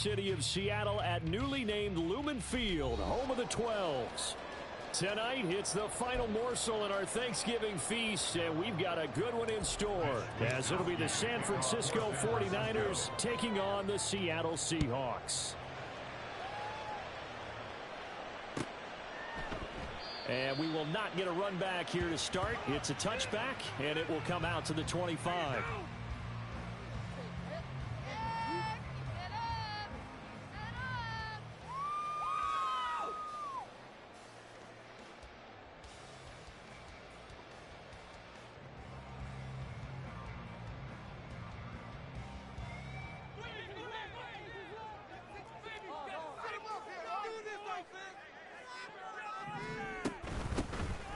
city of Seattle at newly named Lumen Field, home of the 12s. Tonight, it's the final morsel in our Thanksgiving feast, and we've got a good one in store, as it'll be the San Francisco 49ers taking on the Seattle Seahawks. And we will not get a run back here to start. It's a touchback, and it will come out to the 25.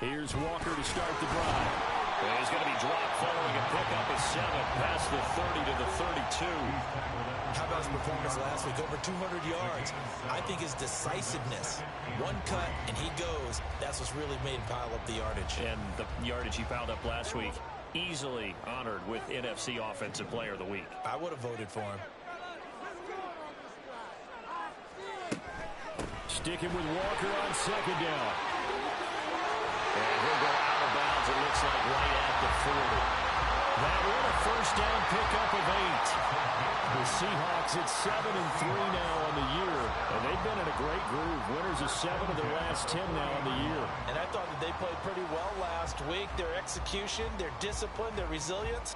Here's Walker to start the drive. And he's going to be dropped following a pickup of 7 past the 30 to the 32. How about his performance last week? Over 200 yards. I think his decisiveness. One cut, and he goes. That's what's really made him pile up the yardage. And the yardage he piled up last week, easily honored with NFC Offensive Player of the Week. I would have voted for him. Sticking with Walker on second down. And he'll go out of bounds, it looks like, right at the 40. That one a first down pickup of 8. The Seahawks at 7-3 now on the year. And they've been in a great groove. Winners of 7 of their last 10 now on the year. And I thought that they played pretty well last week. Their execution, their discipline, their resilience.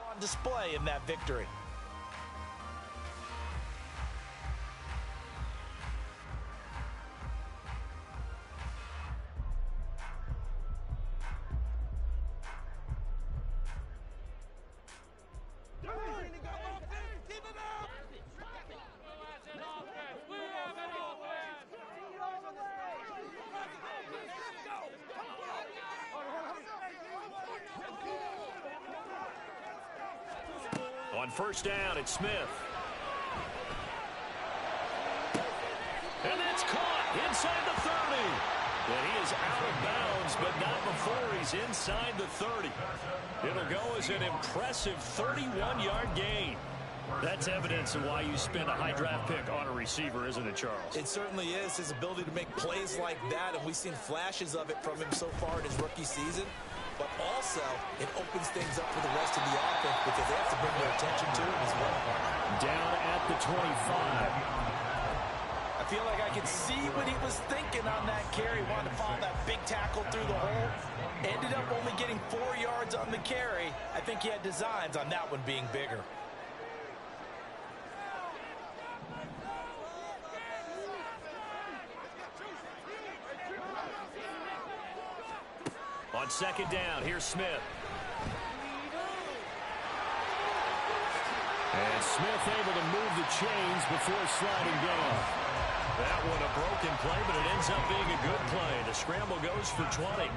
On display in that victory. On first down, it's Smith. And that's caught inside the 30. And he is out of bounds, but not before he's inside the 30. It'll go as an impressive 31-yard gain. That's evidence of why you spend a high draft pick on a receiver, isn't it, Charles? It certainly is. His ability to make plays like that, and we've seen flashes of it from him so far in his rookie season. But also, it opens things up for the rest of the offense because they have to bring their attention to him as well. Down at the 25. I feel like I can see what he was thinking on that carry. Wanted to follow that big tackle through the hole. Ended up only getting 4 yards on the carry. I think he had designs on that one being bigger. On second down, here's Smith. And Smith able to move the chains before sliding down. That one a broken play, but it ends up being a good play. The scramble goes for 20.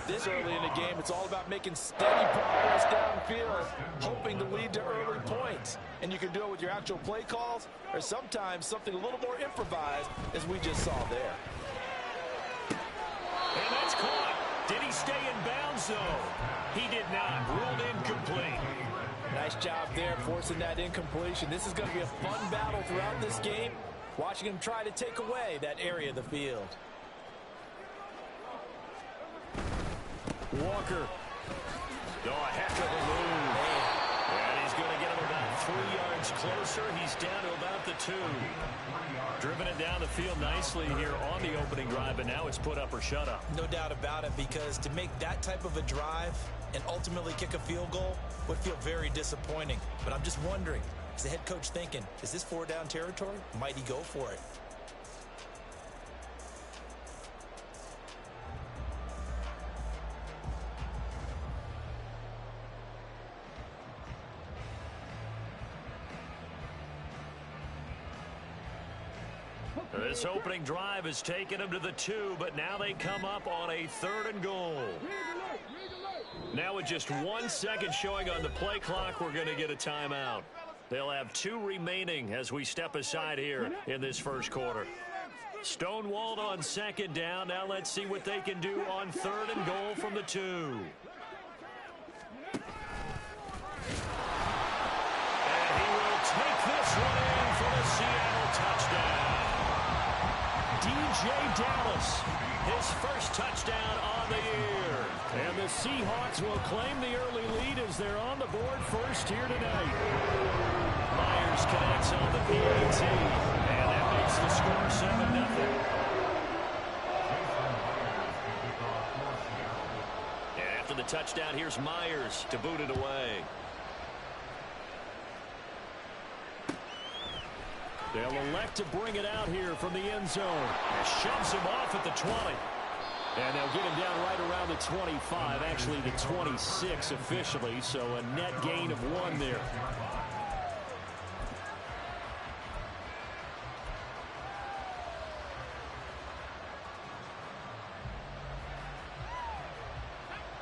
This early in the game, it's all about making steady progress downfield, hoping to lead to early points. And you can do it with your actual play calls, or sometimes something a little more improvised, as we just saw there. And that's caught. Did he stay in bounds, though? He did not. Ruled incomplete. Nice job there, forcing that incompletion. This is going to be a fun battle throughout this game, watching him try to take away that area of the field. Walker. Oh, a heck of a move. And he's going to get him about 3 yards closer. He's down to about the 2. Driven it down the field nicely here on the opening drive, but now it's put up or shut up. No doubt about it, because to make that type of a drive and ultimately kick a field goal would feel very disappointing. But I'm just wondering, is the head coach thinking, is this 4-down territory? Might he go for it? This opening drive has taken them to the 2, but now they come up on a 3rd and goal. Now with just 1 second showing on the play clock, we're going to get a timeout. They'll have 2 remaining as we step aside here in this first quarter. Stonewalled on 2nd down. Now let's see what they can do on 3rd and goal from the 2. And he will take this one in for the Seattle touchdown. DJ Dallas, his first touchdown on the year. And the Seahawks will claim the early lead as they're on the board first here tonight. Myers connects on the PAT, and that makes the score 7-0. And after the touchdown, here's Myers to boot it away. They'll elect to bring it out here from the end zone. Shoves him off at the 20. And they'll get him down right around the 25, actually the 26 officially, so a net gain of 1 there.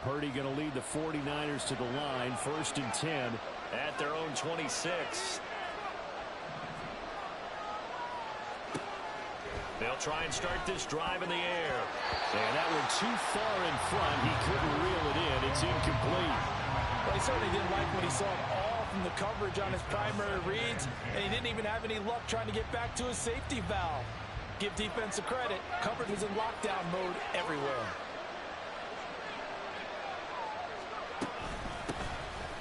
Purdy going to lead the 49ers to the line, 1st and 10 at their own 26. They'll try and start this drive in the air. And that one too far in front. He couldn't reel it in. It's incomplete. Well, he certainly didn't like what he saw all from the coverage on his primary reads, and he didn't even have any luck trying to get back to his safety valve. Give defensive credit. Coverage was in lockdown mode everywhere.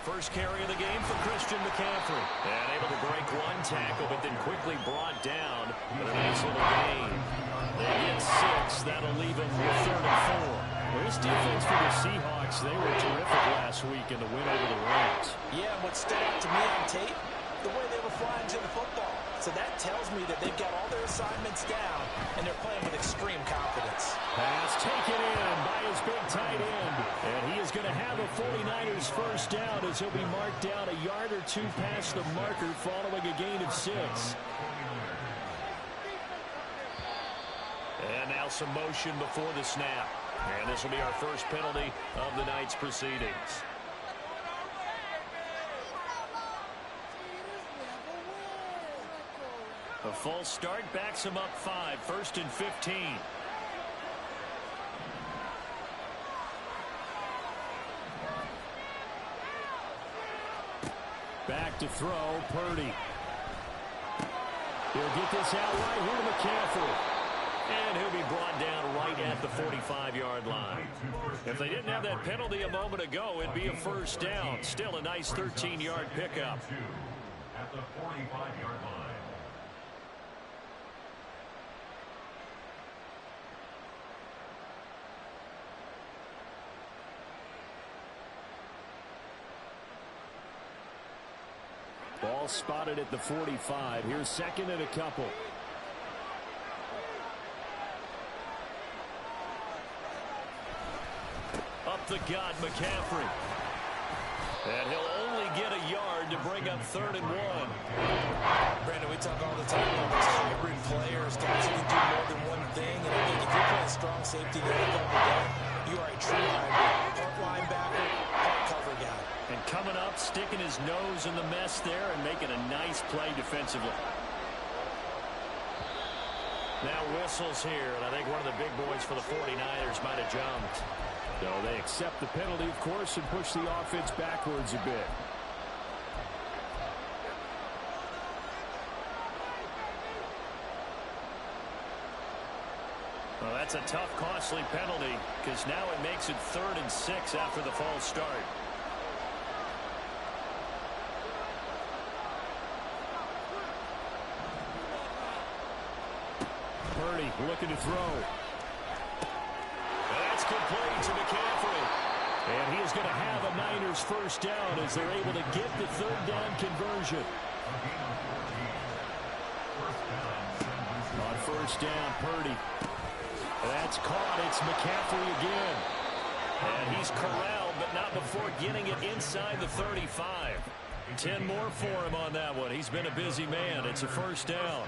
First carry of the game for Christian McCaffrey. And able to break 1 tackle, but then quickly brought down. But a nice little gain. They get 6. That'll leave them with 3rd and 4. Well, this defense for the Seahawks, they were terrific last week in the win over the Rams. Yeah, what stood out to me on tape, the way they were flying to the football. So that tells me that they've got all their assignments down, and they're playing with extreme confidence. Pass taken in by his big tight end. And he is going to have a 49ers first down as he'll be marked down a yard or 2 past the marker following a gain of 6. And now some motion before the snap. And this will be our first penalty of the night's proceedings. A false start backs him up 5, 1st and 15. Back to throw, Purdy. He'll get this out right here to McCaffrey. And he'll be brought down right at the 45-yard line. If they didn't have that penalty a moment ago, it'd be a first down. Still a nice 13-yard pickup. At the 45-yard line. Ball spotted at the 45. Here's 2nd and a couple. Up the gut, McCaffrey. And he'll only get a yard to bring up 3rd and 1. Brandon, we talk all the time about these hybrid players, guys who can do more than one thing. And I think if you're playing strong safety the NFL today, you are a true hybrid. Part linebacker, part cover guy. And coming up, sticking his nose in the mess there and making a nice play defensively. Now whistles here, and I think one of the big boys for the 49ers might have jumped. No, they accept the penalty, of course, and push the offense backwards a bit. Well, that's a tough, costly penalty, because now it makes it 3rd and 6 after the false start. looking to throw. That's complete to McCaffrey. And he is going to have a Niners first down as they're able to get the third down conversion. On first down, Purdy. That's caught. It's McCaffrey again. And he's corralled, but not before getting it inside the 35. 10 more for him on that one. He's been a busy man. It's a first down.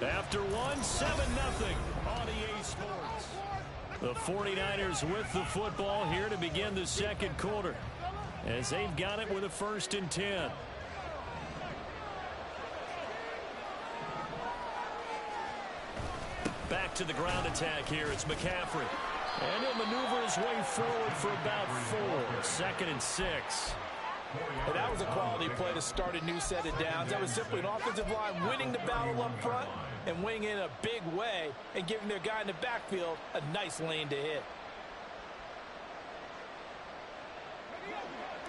After one, 7-0 on EA Sports. The 49ers with the football here to begin the second quarter, as they've got it with a 1st and 10. Back to the ground attack here. It's McCaffrey. And he'll maneuver his way forward for about 4. 2nd and 6. And that was a quality play to start a new set of downs. That was simply an offensive line winning the battle up front and winning in a big way and giving their guy in the backfield a nice lane to hit.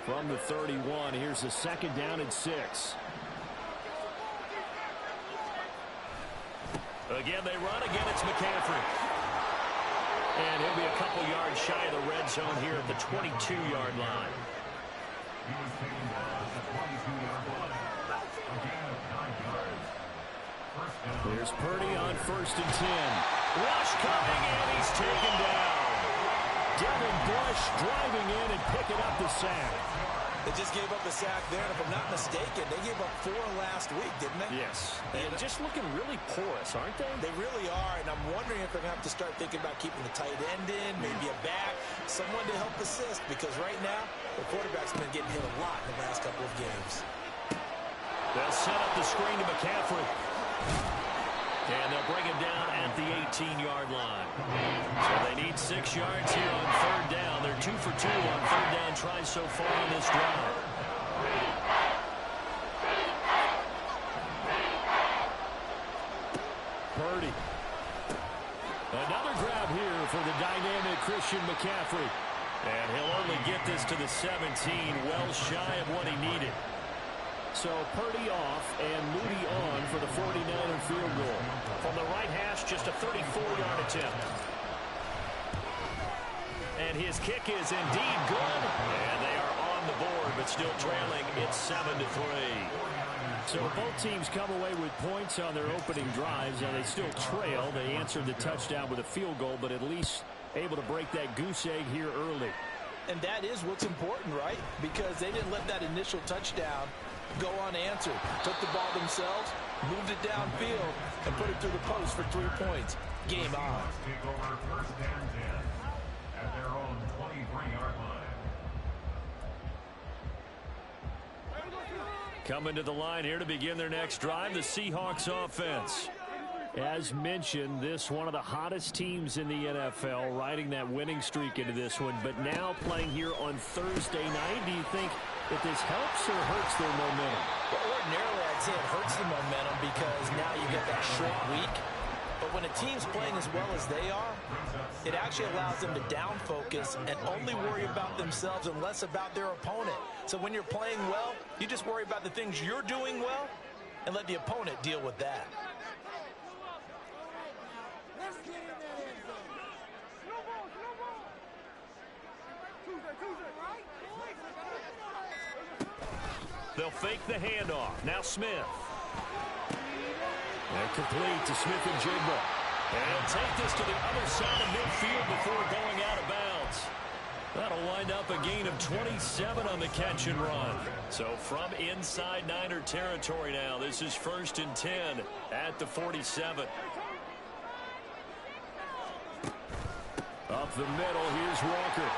From the 31, here's the 2nd down and 6. Again, they run. Again, it's McCaffrey. And he'll be a couple yards shy of the red zone here at the 22-yard line. Here's Purdy on 1st and 10. Rush coming, and he's taken down. Devin Bush driving in and picking up the sack. They just gave up a sack there, and if I'm not mistaken, they gave up 4 last week, didn't they? Yes. And just looking really porous, aren't they? They really are, and I'm wondering if they're going to have to start thinking about keeping the tight end in, maybe a back, someone to help assist, because right now, the quarterback's been getting hit a lot in the last couple of games. They'll set up the screen to McCaffrey. And they'll bring him down at the 18-yard line. So they need 6 yards here on 3rd down. They're 2 for 2 on 3rd down tries so far in this drive. Purdy. Another grab here for the dynamic Christian McCaffrey. And he'll only get this to the 17, well shy of what he needed. So Purdy off and Moody on for the 49er field goal. From the right hash, just a 34-yard attempt. And his kick is indeed good. And they are on the board, but still trailing. It's 7-3. So both teams come away with points on their opening drives, and they still trail. They answered the touchdown with a field goal, but at least able to break that goose egg here early. And that is what's important, right? Because they didn't let that initial touchdown go unanswered. Took the ball themselves, moved it downfield, and put it through the post for 3 points. Game on. At their own 23-yard line. Coming to the line here to begin their next drive, the Seahawks offense. As mentioned, this one of the hottest teams in the NFL, riding that winning streak into this one, but now playing here on Thursday night. Do you think that this helps or hurts their momentum? Well, ordinarily, I'd say it hurts the momentum because now you get that short week. But when a team's playing as well as they are, it actually allows them to down focus and only worry about themselves and less about their opponent. So when you're playing well, you just worry about the things you're doing well and let the opponent deal with that. They'll fake the handoff. Now Smith. And complete to Smith-Njigba. And he'll take this to the other side of midfield before going out of bounds. That'll wind up a gain of 27 on the catch and run. So from inside Niner territory now, this is 1st and 10 at the 47. Up the middle, here's Walker.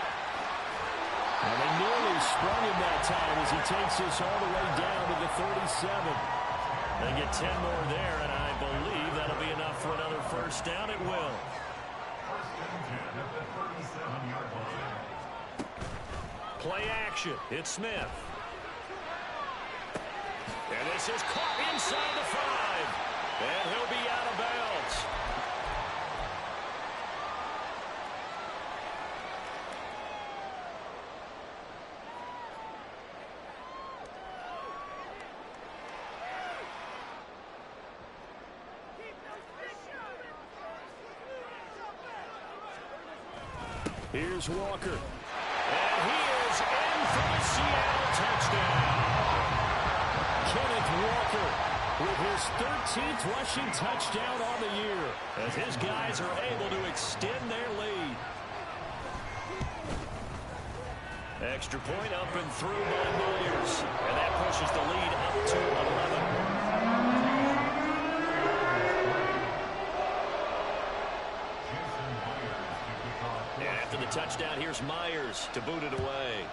And they nearly sprung him that time as he takes this all the way down to the 37. They get 10 more there, and I believe that'll be enough for another first down. It will. Play action. It's Smith. And this is caught inside the 5. And he'll be out of bounds. Here's Walker. And he is in for the Seattle touchdown. Kenneth Walker with his 13th rushing touchdown on the year, as his guys are able to extend their lead. Extra point up and through by Myers. And that pushes the lead up to 11. And after the touchdown, here's Myers to boot it away.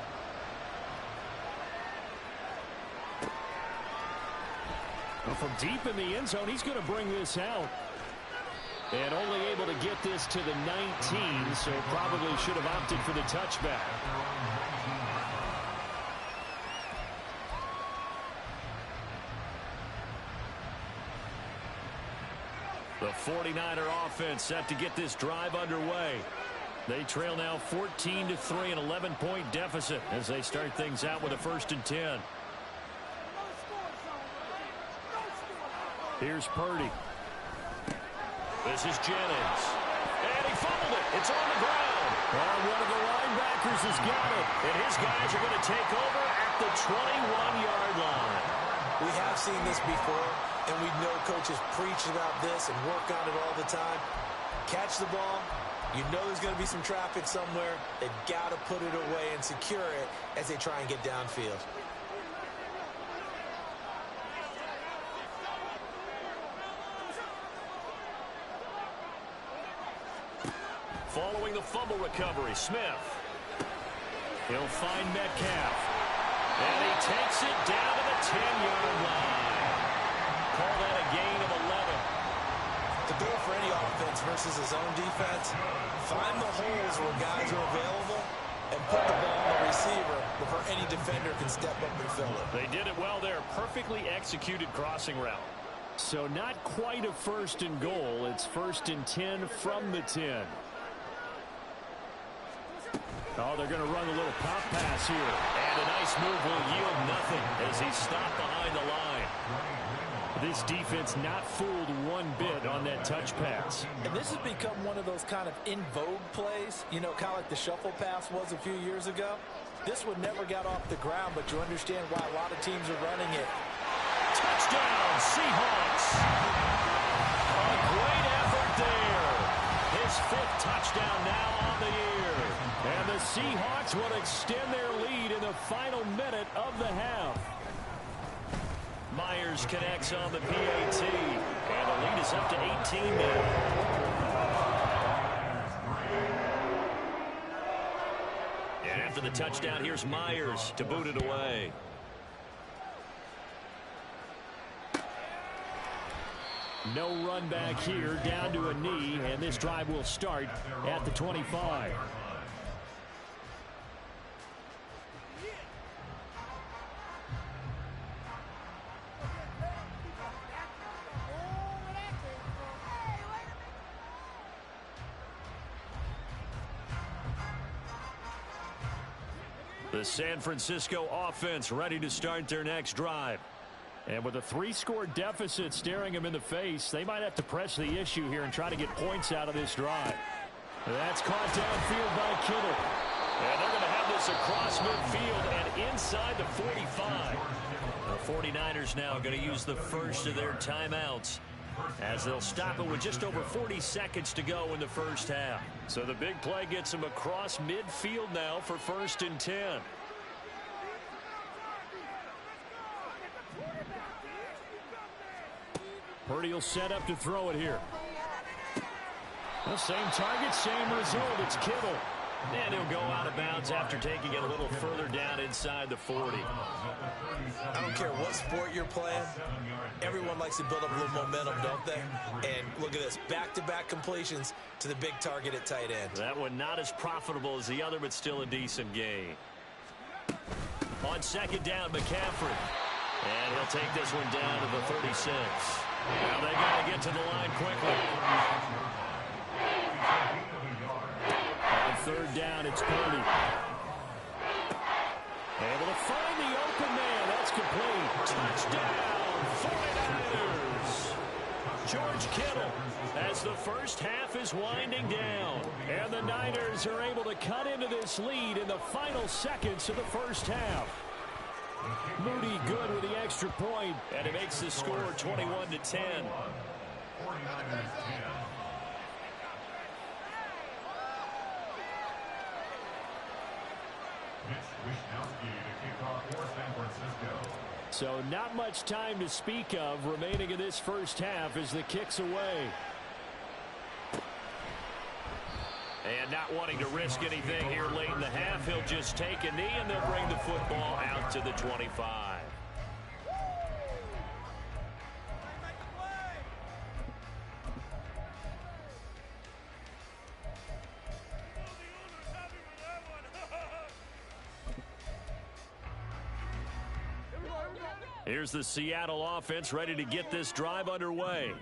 Well, from deep in the end zone, he's going to bring this out. And only able to get this to the 19, so probably should have opted for the touchback. The 49er offense set to get this drive underway. They trail now 14-3, an 11-point deficit as they start things out with a 1st and 10. Here's Purdy. This is Jennings. And he fumbled it. It's on the ground. Well, one of the linebackers has got it. And his guys are going to take over at the 21-yard line. We have seen this before, and we know coaches preach about this and work on it all the time. Catch the ball. You know there's going to be some traffic somewhere. They've got to put it away and secure it as they try and get downfield. Following the fumble recovery, Smith. He'll find Metcalf. And he takes it down to the 10-yard line. Call that a gain of 11. The goal for any offense versus his own defense, find the holes where guys are available and put the ball on the receiver before any defender can step up and fill it. They did it well there. Perfectly executed crossing route. So not quite a 1st and goal. It's 1st and 10 from the 10. Oh, they're going to run a little pop pass here. And a nice move will yield nothing as he's stopped behind the line. This defense not fooled one bit on that touch pass. And this has become one of those kind of in vogue plays, you know, kind of like the shuffle pass was a few years ago. This one never got off the ground, but you understand why a lot of teams are running it. Touchdown, Seahawks. A great effort there. His 5th touchdown now on the year. And the Seahawks will extend their lead in the final minute of the half. Myers connects on the PAT. And the lead is up to 18 now. And after the touchdown, here's Myers to boot it away. No run back here, down to a knee, and this drive will start at the 25. The San Francisco offense ready to start their next drive. And with a 3-score deficit staring them in the face, they might have to press the issue here and try to get points out of this drive. That's caught downfield by Kittle. And they're going to have this across midfield and inside the 45. The 49ers now going to use the first of their timeouts as they'll stop it with just over 40 seconds to go in the first half. So the big play gets them across midfield now for 1st and 10. Purdy will set up to throw it here. The same target, same result. It's Kittle. And he'll go out of bounds after taking it a little further down inside the 40. I don't care what sport you're playing. Everyone likes to build up a little momentum, don't they? And look at this. Back-to-back completions to the big target at tight end. That one not as profitable as the other, but still a decent gain. On 2nd down, McCaffrey. And he'll take this one down to the 36. Now they got to get to the line quickly. On 3rd down, it's Purdy. Able to find the open man. That's complete. Touchdown, 49ers. George Kittle, as the first half is winding down. And the Niners are able to cut into this lead in the final seconds of the first half. Moody good with the extra point, and it makes the score 21-10. 49ers 10. Mitch Wishnowsky to kick off for San Francisco. So not much time to speak of remaining in this first half as the kick's away. And not wanting to risk anything here late in the half, he'll just take a knee and they'll bring the football out to the 25. Here's the Seattle offense ready to get this drive underway.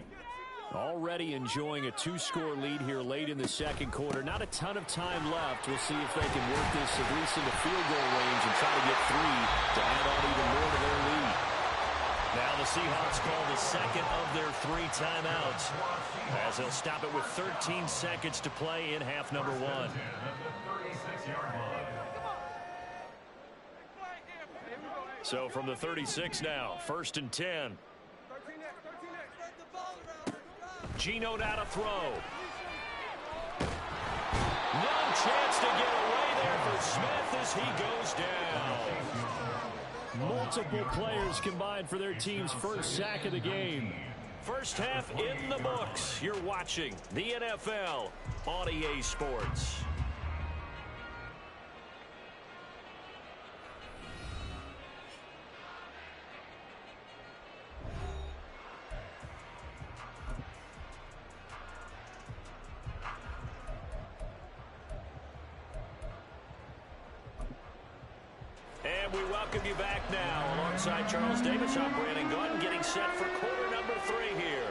Already enjoying a 2-score lead here late in the second quarter. Not a ton of time left. We'll see if they can work this at least into field goal range and try to get 3 to add on even more to their lead. Now the Seahawks call the second of their 3 timeouts as they'll stop it with 13 seconds to play in half number 1. So from the 36 now, 1st and 10. Geno now to throw. No chance to get away there for Smith as he goes down. Multiple players combined for their team's first sack of the game. First half in the books. You're watching the NFL on EA Sports. And we welcome you back now. Alongside Charles Davis, I'm Brandon Gaudin, getting set for quarter number 3 here.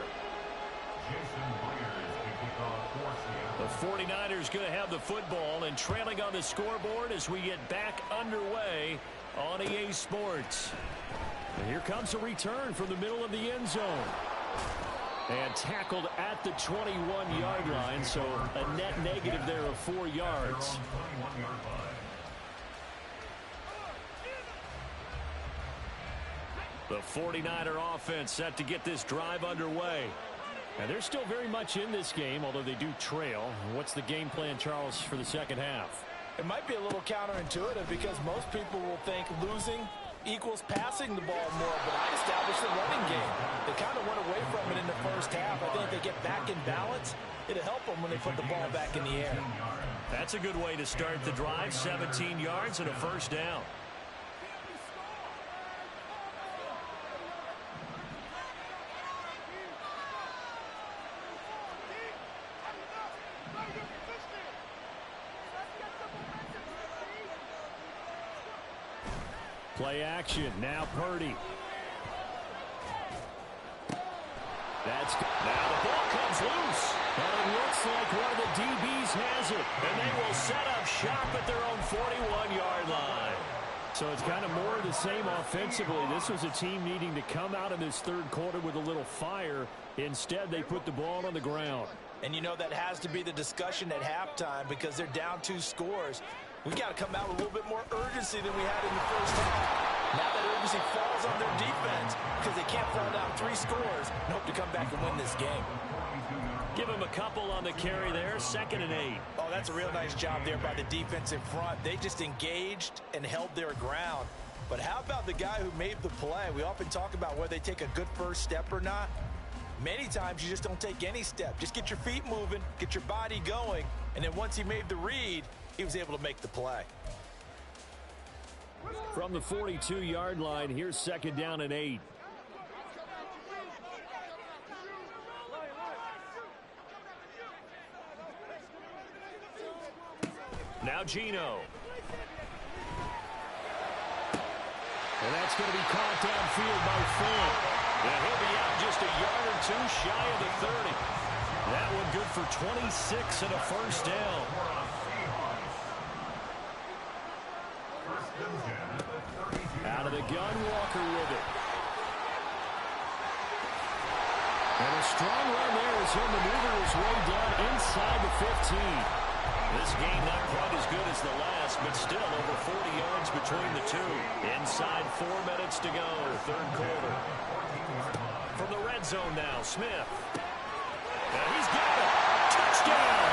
The 49ers going to have the football and trailing on the scoreboard as we get back underway on EA Sports. And here comes a return from the middle of the end zone. And tackled at the 21-yard line, so a net negative there of 4 yards. The 49er offense set to get this drive underway. And they're still very much in this game, although they do trail. What's the game plan, Charles, for the second half? It might be a little counterintuitive because most people will think losing equals passing the ball more, but I established the running game. They kind of went away from it in the first half. I think if they get back in balance, it'll help them when they put the ball back in the air. That's a good way to start the drive. 17 yards and a first down. Play action. Now Purdy. Now the ball comes loose. And it looks like one of the DBs has it. And they will set up shop at their own 41-yard line. So it's kind of more of the same offensively. This was a team needing to come out in this third quarter with a little fire. Instead, they put the ball on the ground. And you know that has to be the discussion at halftime because they're down 2 scores. We got to come out with a little bit more urgency than we had in the first half. Now that urgency falls on their defense because they can't fall down 3 scores and hope to come back and win this game. Give him a couple on the carry there, 2nd and 8. Oh, that's a real nice job there by the defense in front. They just engaged and held their ground. But how about the guy who made the play? We often talk about whether they take a good first step or not. Many times you just don't take any step. Just get your feet moving, get your body going, and then once he made the read, he was able to make the play. From the 42-yard line, here's 2nd down and 8. Now Geno. And that's going to be caught downfield by Finn. And he'll be out just a yard or 2 shy of the 30. That one good for 26 and a first down. Out of the gun, Walker with it. And a strong run there as he'll maneuver his way down inside the 15. This game not quite as good as the last, but still over 40 yards between the two. Inside 4 minutes to go, third quarter. From the red zone now, Smith. And he's got it. Touchdown!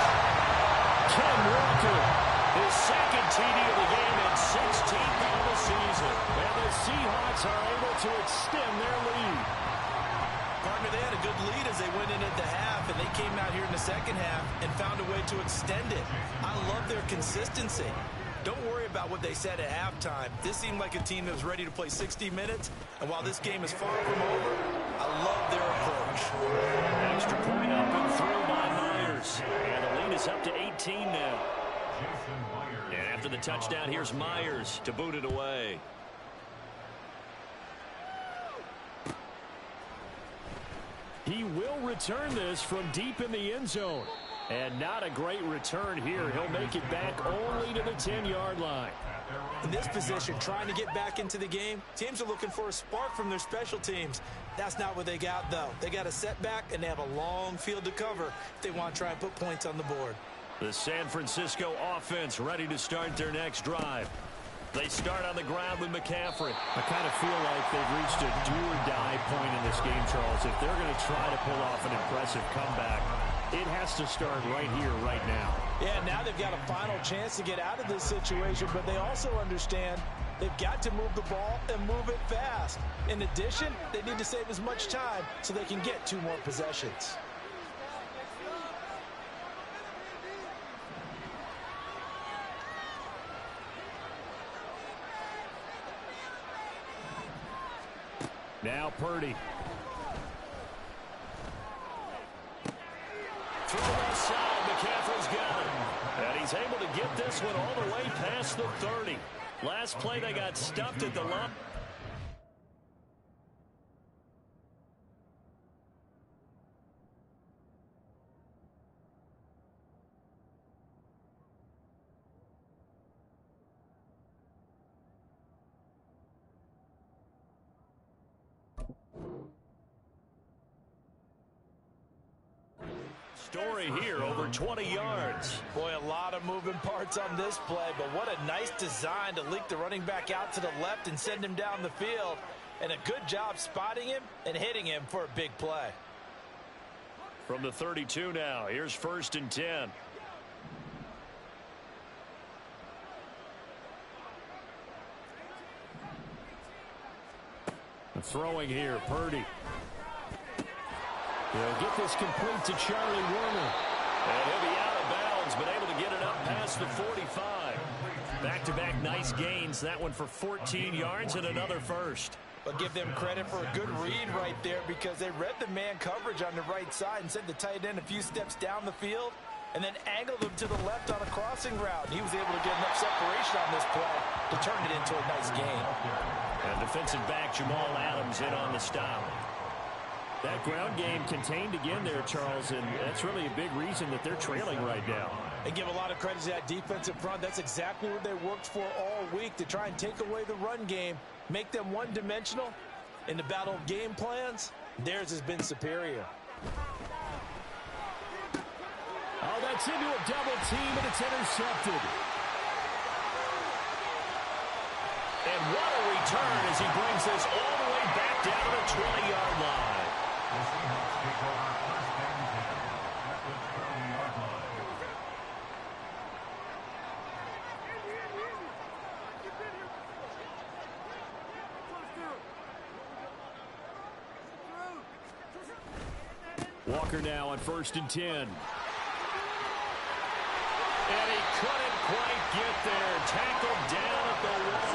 Ken Walker, his second TD of the game and 16th of the season. And the Seahawks are able to extend their lead. Partner, they had a good lead as they went in at the half, and they came out here in the second half and found a way to extend it. I love their consistency. Don't worry about what they said at halftime. This seemed like a team that was ready to play 60 minutes, and while this game is far from over, I love their approach. Extra point up and through by Myers. And the lead is up to 18 now. And after the touchdown, here's Myers to boot it away. He will return this from deep in the end zone. And not a great return here. He'll make it back only to the 10-yard line. In this position, trying to get back into the game, teams are looking for a spark from their special teams. That's not what they got, though. They got a setback, and they have a long field to cover if they want to try and put points on the board. The San Francisco offense ready to start their next drive. They start on the ground with McCaffrey. I kind of feel like they've reached a do-or-die point in this game, Charles. If they're going to try to pull off an impressive comeback, it has to start right here, right now. Yeah, now they've got a final chance to get out of this situation, but they also understand they've got to move the ball and move it fast. In addition, they need to save as much time so they can get 2 more possessions. Now Purdy. Through the left side, McCaffrey's got it. And he's able to get this one all the way past the 30. Last play, they got stuffed at the line. Story here, over 20 yards. Boy, a lot of moving parts on this play, but what a nice design to leak the running back out to the left and send him down the field. And a good job spotting him and hitting him for a big play. From the 32 now, here's 1st and 10. Throwing here, Purdy. He'll get this complete to Charlie Warner. And he'll be out of bounds, but able to get it up past the 45. Back-to-back nice gains. That one for 14 yards and another first. But give them credit for a good read right there because they read the man coverage on the right side and sent the tight end a few steps down the field and then angled him to the left on a crossing route. He was able to get enough separation on this play to turn it into a nice gain. And defensive back Jamal Adams in on the stop. That ground game contained again there, Charles, and that's really a big reason that they're trailing right now. They give a lot of credit to that defensive front. That's exactly what they worked for all week, to try and take away the run game, make them one-dimensional. In the battle of game plans, theirs has been superior. Oh, that's into a double team, and it's intercepted. And what a return as he brings this all the way back down to the 20-yard line. The Seahawks take over 1st and 10 at the 20-yard line. Walker now on 1st and 10. And he couldn't quite get there. Tackled down at the 1.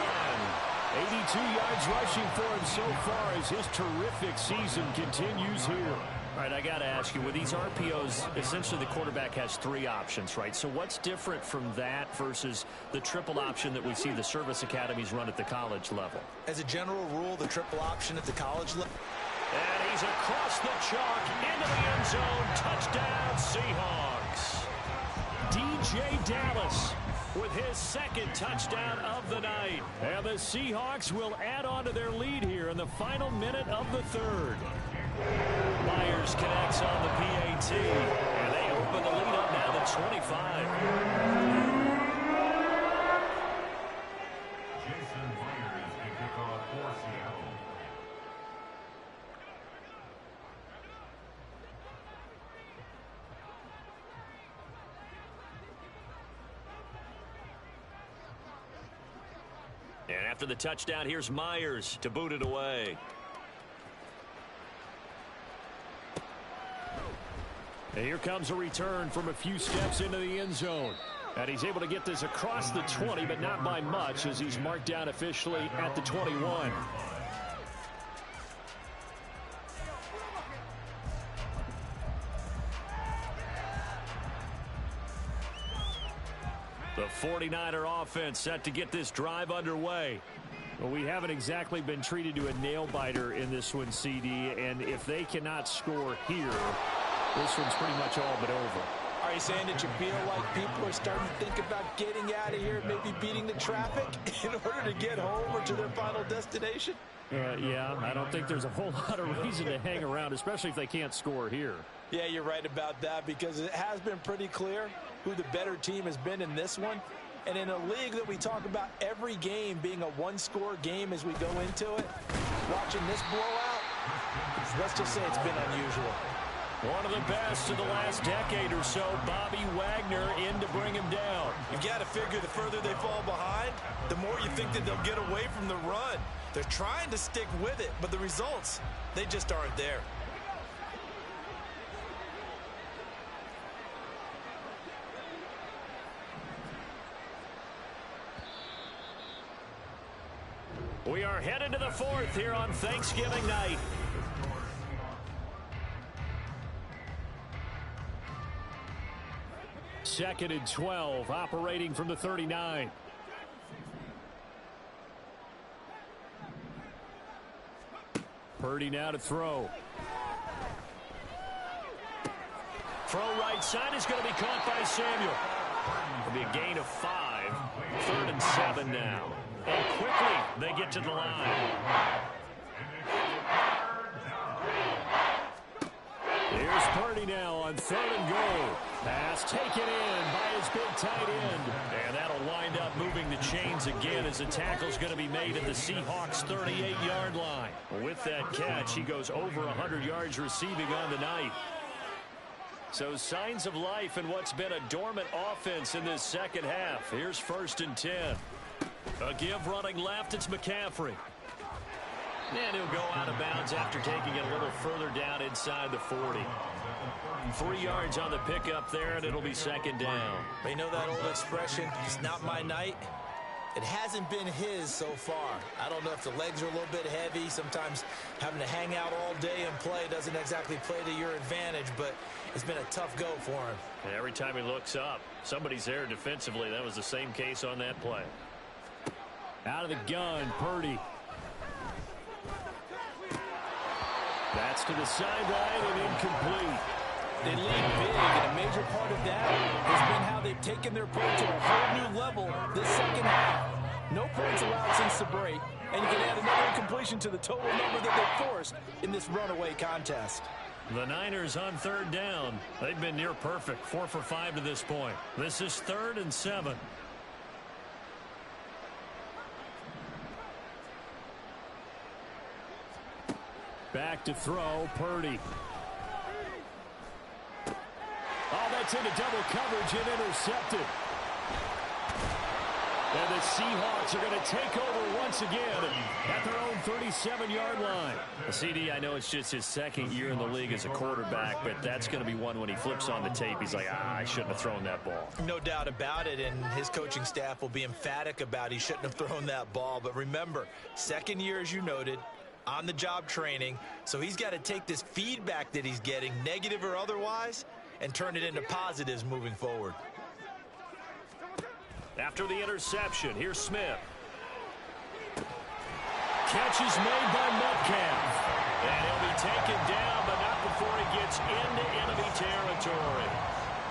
82 yards rushing for him so far as his terrific season continues here. All right, I got to ask you, with these RPOs, essentially the quarterback has 3 options, right? So what's different from that versus the triple option that we see the service academies run at the college level? As a general rule, the triple option at the college level. And he's across the chalk into the end zone. Touchdown, Seahawks. DJ Dallas with his 2nd touchdown of the night. And the Seahawks will add on to their lead here in the final minute of the 3rd. Myers connects on the PAT, and they open the lead up now to 25. Jason Myers to kick off for Seattle. And after the touchdown, here's Myers to boot it away. And here comes a return from a few steps into the end zone. And he's able to get this across the 20, but not by much, as he's marked down officially at the 21. The 49er offense set to get this drive underway. Well, we haven't exactly been treated to a nail-biter in this one, CD, and if they cannot score here, this one's pretty much all but over. Are you saying that you feel like people are starting to think about getting out of here, maybe beating the traffic in order to get home or to their final destination? Yeah, I don't think there's a whole lot of reason to hang around, especially if they can't score here. Yeah, you're right about that, because it has been pretty clear who the better team has been in this one. And in a league that we talk about every game being a one-score game as we go into it, watching this blowout, let's just say it's been unusual. One of the best of the last decade or so, Bobby Wagner in to bring him down. You've got to figure the further they fall behind, the more you think that they'll get away from the run. They're trying to stick with it, but the results, they just aren't there. We are headed to the fourth here on Thanksgiving night. Second and 12, operating from the 39. Purdy now to throw. Throw right side is going to be caught by Samuel. It'll be a gain of 5. Third and 7 now. And quickly, they get to the line. Here's Purdy now on third and goal. Pass taken in by his big tight end. And that'll wind up moving the chains again as the tackle's going to be made at the Seahawks' 38-yard line. With that catch, he goes over 100 yards receiving on the night. So signs of life in what's been a dormant offense in this second half. Here's first and 10. A give running left, it's McCaffrey. And he'll go out of bounds after taking it a little further down inside the 40. 3 yards on the pickup there, and it'll be second down. You know that old expression, it's not my night? It hasn't been his so far. I don't know if the legs are a little bit heavy. Sometimes having to hang out all day and play doesn't exactly play to your advantage, but it's been a tough go for him. And every time he looks up, somebody's there defensively. That was the same case on that play. Out of the gun, Purdy. That's to the sideline and incomplete. They lead big, and a major part of that has been how they've taken their play to a whole new level this second half. No points allowed since the break, and you can add another incompletion to the total number that they forced in this runaway contest. The Niners on third down. They've been near perfect, 4 for 5 to this point. This is 3rd and 7. Back to throw, Purdy. Oh, that's into double coverage and intercepted. And the Seahawks are going to take over once again at their own 37-yard line. CD, I know it's just his second year in the league as a quarterback, but that's going to be one when he flips on the tape. He's like, I shouldn't have thrown that ball. No doubt about it, and his coaching staff will be emphatic about he shouldn't have thrown that ball. But remember, second year, as you noted, on-the-job training, so he's got to take this feedback that he's getting, negative or otherwise, and turn it into positives moving forward. After the interception, here's Smith. Catch is made by Metcalf. And he'll be taken down, but not before he gets into enemy territory.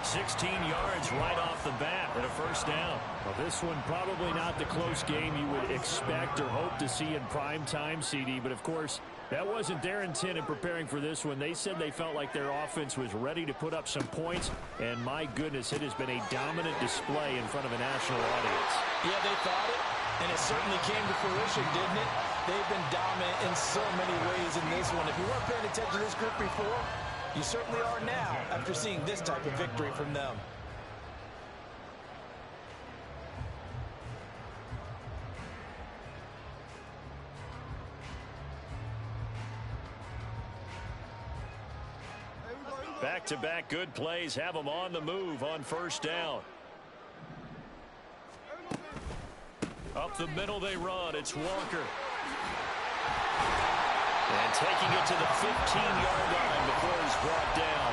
16 yards right off the bat and a first down. Well, this one probably not the close game you would expect or hope to see in prime time, CD. But, of course, that wasn't their intent in preparing for this one. They said they felt like their offense was ready to put up some points. And, my goodness, it has been a dominant display in front of a national audience. Yeah, they thought it, and it certainly came to fruition, didn't it? They've been dominant in so many ways in this one. If you weren't paying attention to this group before, you certainly are now after seeing this type of victory from them. Back-to-back good plays have them on the move on first down. Up the middle they run. It's Walker. And taking it to the 15-yard line before he's brought down.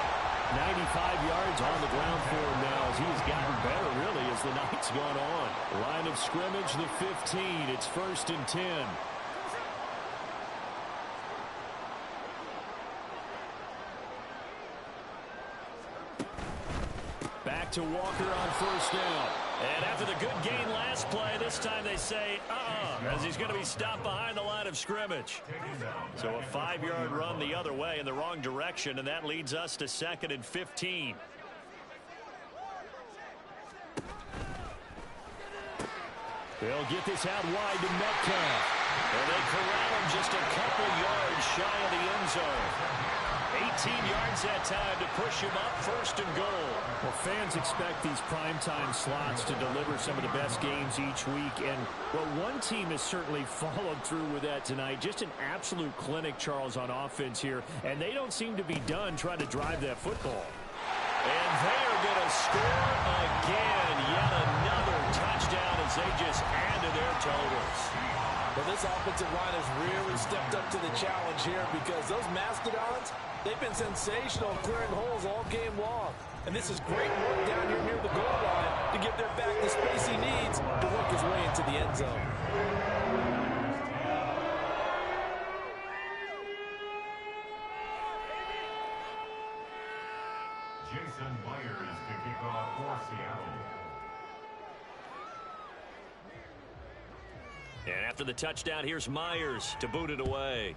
95 yards on the ground for him now as he's gotten better, really, as the night's gone on. Line of scrimmage, the 15. It's 1st and 10. Back to Walker on first down. And after the good gain last play, this time they say, as he's going to be stopped behind the line of scrimmage. So a 5-yard run the other way in the wrong direction, and that leads us to 2nd and 15. They'll get this out wide to Metcalf. And they corral him just a couple yards shy of the end zone. 18 yards that time to push him up 1st and goal. Well, fans expect these primetime slots to deliver some of the best games each week. And, well, one team has certainly followed through with that tonight. Just an absolute clinic, Charles, on offense here. And they don't seem to be done trying to drive that football. And they are going to score again. Yet another touchdown as they just add to their totals. Well, this offensive line has really stepped up to the challenge here because those Mastodons, they've been sensational clearing holes all game long. And this is great work down here near the goal line to give their back the space he needs to work his way into the end zone. Jason Myers to kick off for Seattle. And after the touchdown, here's Myers to boot it away.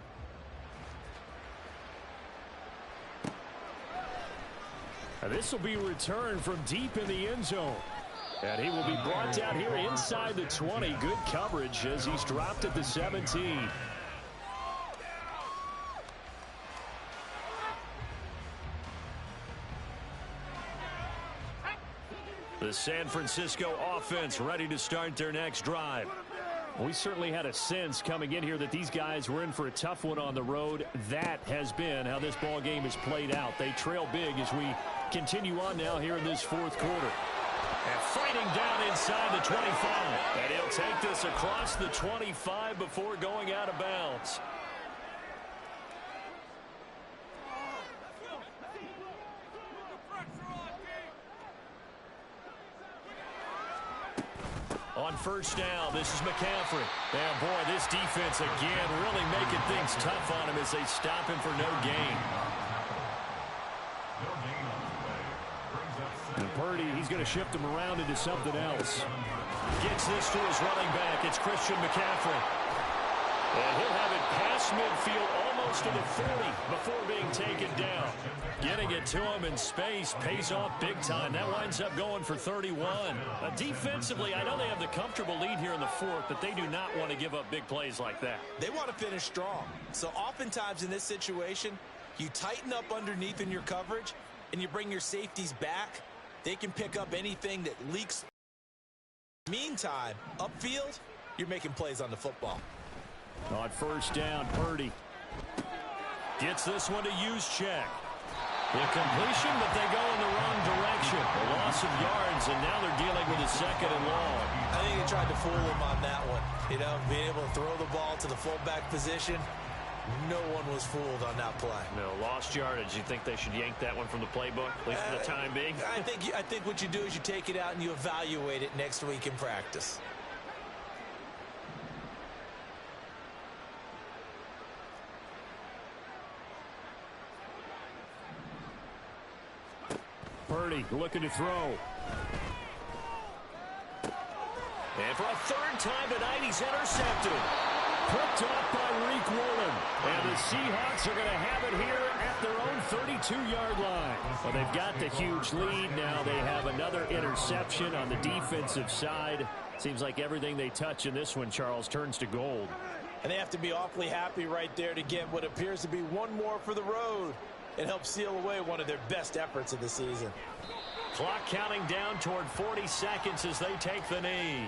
This will be returned from deep in the end zone. And he will be brought down here inside the 20. Good coverage as he's dropped at the 17. The San Francisco offense ready to start their next drive. We certainly had a sense coming in here that these guys were in for a tough one on the road. That has been how this ball game has played out. They trail big as we continue on now here in this 4th quarter. And fighting down inside the 25. And he'll take this across the 25 before going out of bounds. On first down, this is McCaffrey. And boy, this defense again really making things tough on him as they stop him for no gain. And Purdy, he's going to shift him around into something else. Gets this to his running back. It's Christian McCaffrey. And he'll have it past midfield almost to the 40 before being taken down. Getting it to him in space pays off big time. That winds up going for 31. Defensively, I know they have the comfortable lead here in the 4th, but they do not want to give up big plays like that. They want to finish strong. So oftentimes in this situation, you tighten up underneath in your coverage and you bring your safeties back. They can pick up anything that leaks. Meantime, upfield, you're making plays on the football. On first down, Purdy gets this one to Juszczyk. The completion, but they go in the wrong direction. A loss of yards, and now they're dealing with a 2nd and long. I think they tried to fool him on that one. You know, being able to throw the ball to the fullback position. No one was fooled on that play. No, lost yardage. You think they should yank that one from the playbook, at least for the time being? I think what you do is you take it out and you evaluate it next week in practice. Purdy looking to throw. And for a third time tonight, he's intercepted. Picked off by Reek Woolen. And the Seahawks are going to have it here at their own 32-yard line. Well, they've got the huge lead. Now they have another interception on the defensive side. Seems like everything they touch in this one, Charles, turns to gold. And they have to be awfully happy right there to get what appears to be one more for the road and help seal away one of their best efforts of the season. Clock counting down toward 40 seconds as they take the knee.